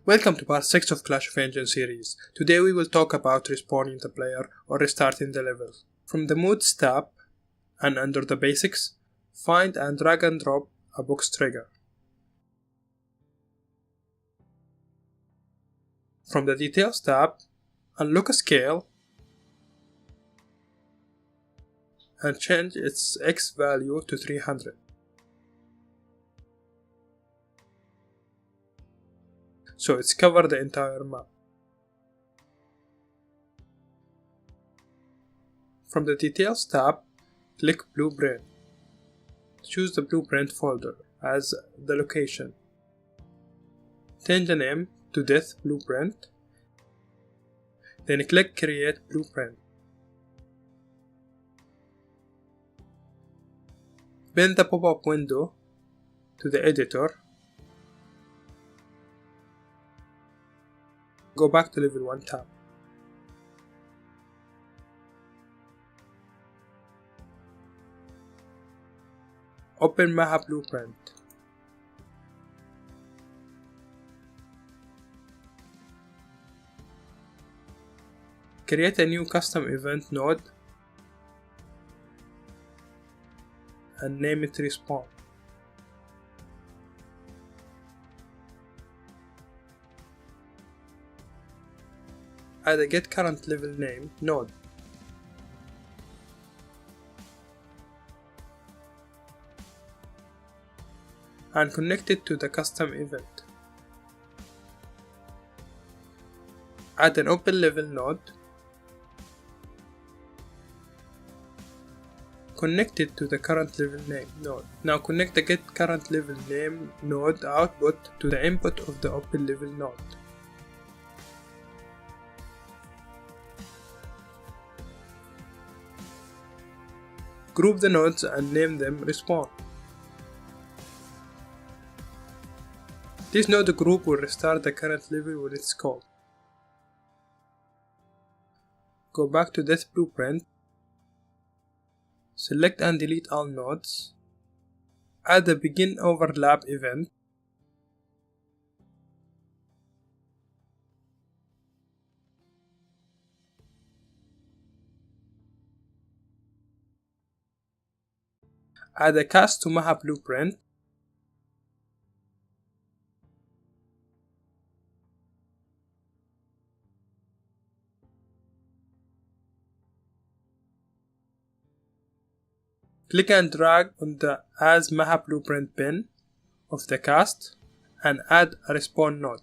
Welcome to part 6 of Clash of Engines series. Today we will talk about respawning the player or restarting the level. From the Modes tab and under the Basics, find and drag and drop a box trigger. From the Details tab, unlock a scale and change its X value to 300. So it's cover the entire map. From the Details tab, click Blueprint. Choose the Blueprint folder as the location. Change the name to Death Blueprint. Then click Create Blueprint. Bend the pop-up window to the editor. Go back to level 1 tab. Open Maha Blueprint. Create a new custom event node and name it Respawn. Add a get current level name node. And connect it to the custom event. Add an open level node. Connect it to the current level name node. Now connect the get current level name node output to the input of the open level node. Group the nodes and name them Respawn. This node group will restart the current level when it's called. Go back to Death Blueprint. Select and delete all nodes. Add a begin overlap event. Add a cast to Maha Blueprint. Click and drag on the As Maha Blueprint pin of the cast and add a respawn node.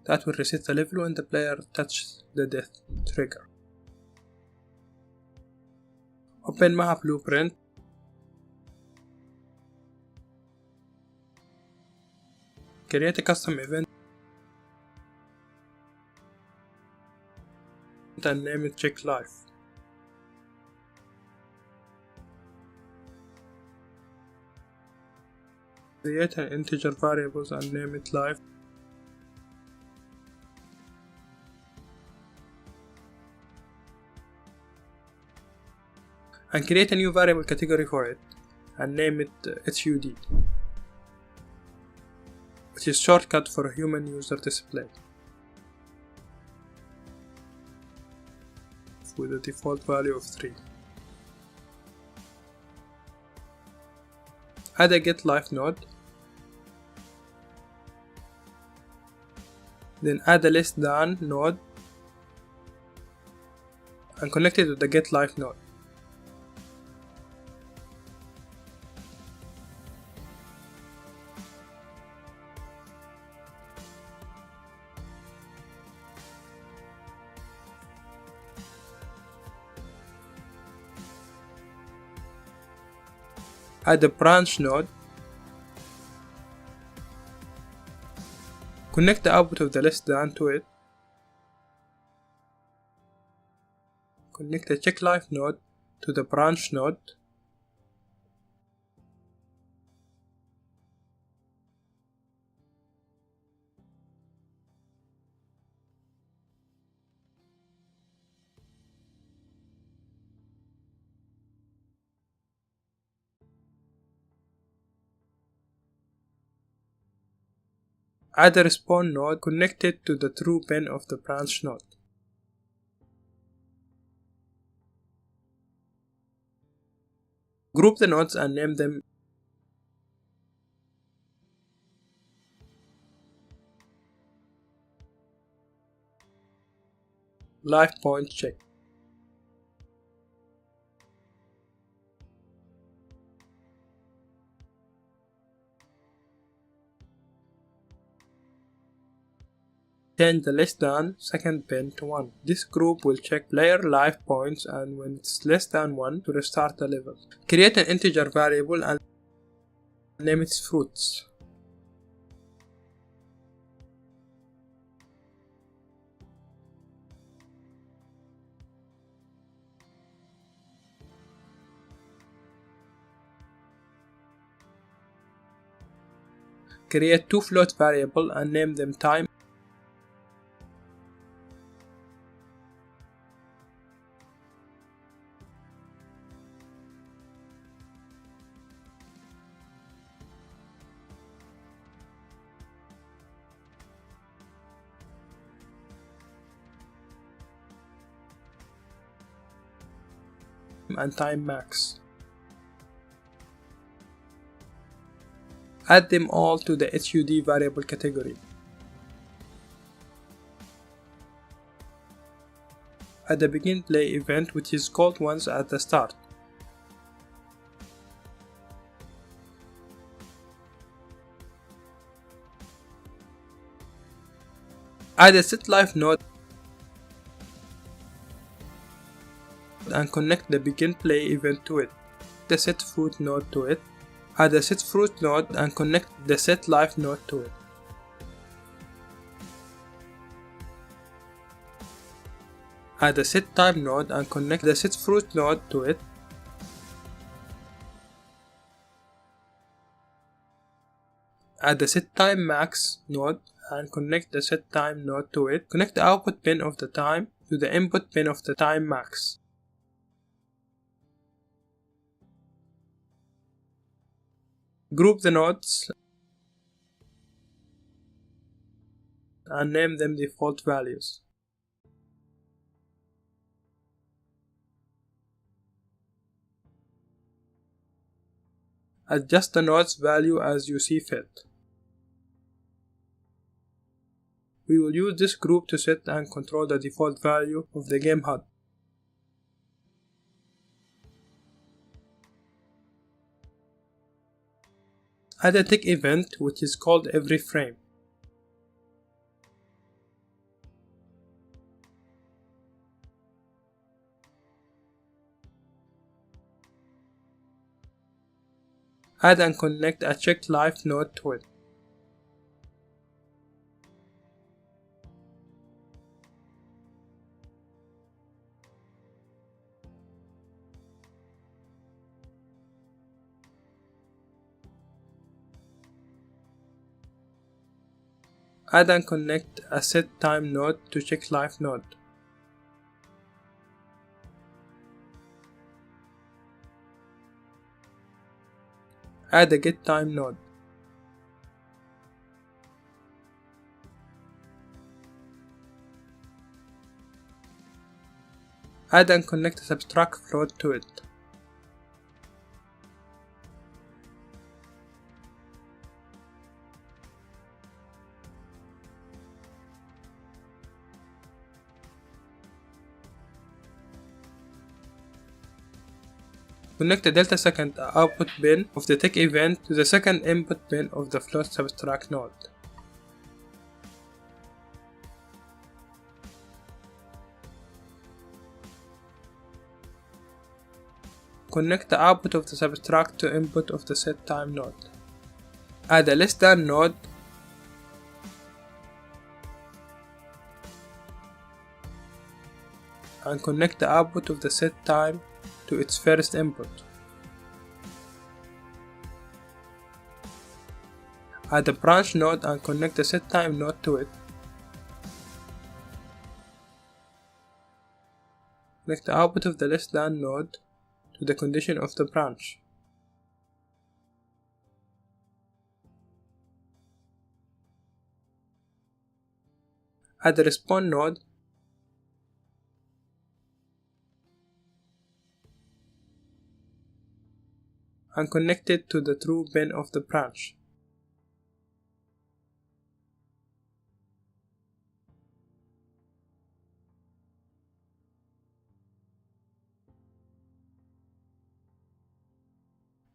That will reset the level when the player touches the death trigger. Open Maha Blueprint. Create a custom event and name it Check Life. Create an integer variables and name it Life. And create a new variable category for it and name it HUD, which is shortcut for human user display, with a default value of 3. Add a get life node, then add a less than node and connect it to the get life node. Add a branch node. Connect the output of the less than to it. Connect the check life node to the branch node. Add a respawn node connected to the true pin of the branch node. Group the nodes and name them. Life point check. Change the less than second pin to 1. This group will check player life points and when it's less than 1 to restart the level. Create an integer variable and name it fruits. Create two float variables and name them time and time max. Add them all to the HUD variable category. Add a begin play event which is called once at the start. Add a set life node and connect the begin play event to it. The set fruit node to it. Add a set fruit node and connect the set life node to it. Add a set time node and connect the set fruit node to it. Add the set time max node and connect the set time node to it. Connect the output pin of the time to the input pin of the time max. Group the nodes and name them default values. Adjust the node's value as you see fit. We will use this group to set and control the default value of the game HUD. Add a tick event which is called every frame. Add and connect a check life node to it. Add and connect a set time node to check life node. Add a get time node. Add and connect a subtract float to it. Connect the delta second output pin of the tick event to the second input pin of the float subtract node. Connect the output of the subtract to input of the set time node. Add a less than node and connect the output of the set time to its first input. Add a branch node and connect the setTime node to it. Connect the output of the less than node to the condition of the branch. Add a response node and connect it to the true bin of the branch.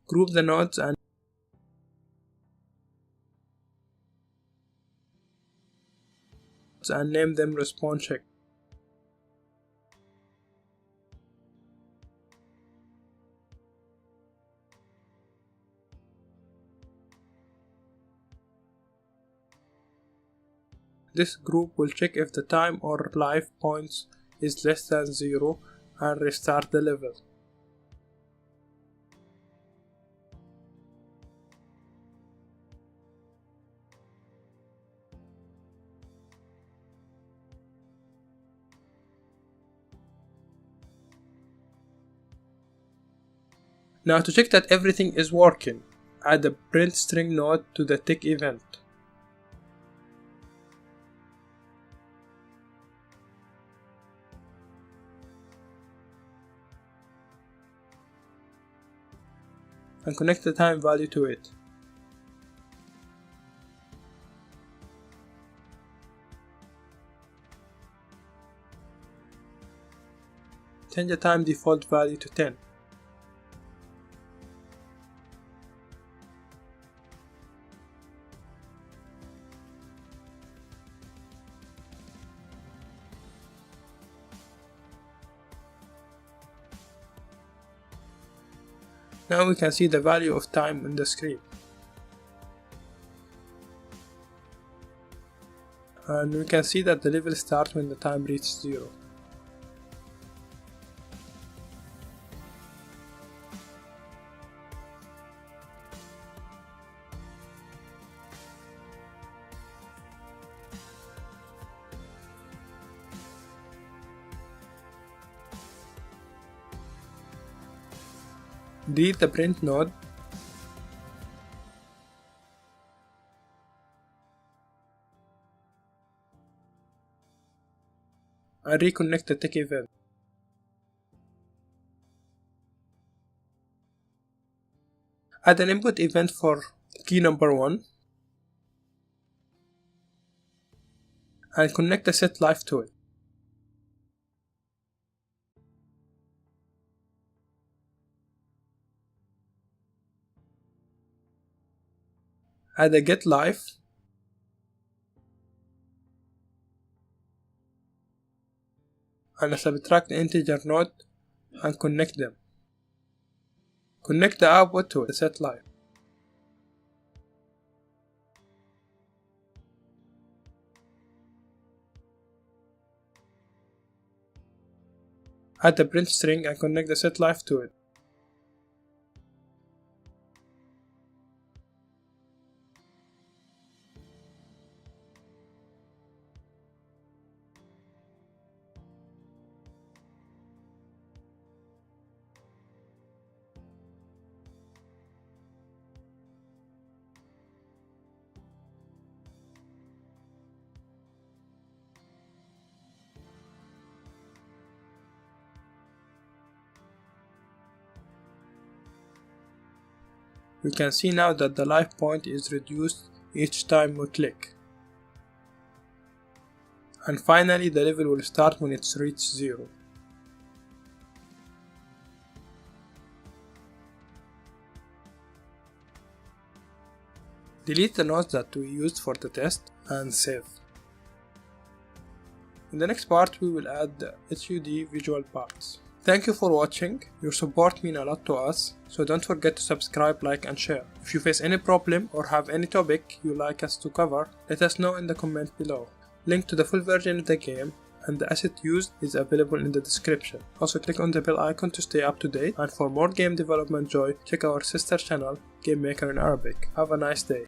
Group the nodes and name them response check. This group will check if the time or life points is less than 0 and restart the level. Now to check that everything is working, add a print string node to the tick event. And connect the time value to it. Change the time default value to 10. Now we can see the value of time on the screen. And we can see that the level starts when the time reaches 0. Delete the print node and reconnect the tick event. Add an input event for key number 1 and connect the setLife to it. Add a getLife and a subtract integer node and connect them. Connect the output to the setLife. Add the print string and connect the setLife to it. We can see now that the life point is reduced each time we click. And finally the level will start when it's reached 0. Delete the nodes that we used for the test and save. In the next part we will add the HUD visual parts. Thank you for watching, your support means a lot to us, so don't forget to subscribe, like and share. If you face any problem or have any topic you'd like us to cover, let us know in the comment below. Link to the full version of the game and the asset used is available in the description. Also click on the bell icon to stay up to date, and for more game development joy, check our sister channel, Game Maker in Arabic. Have a nice day.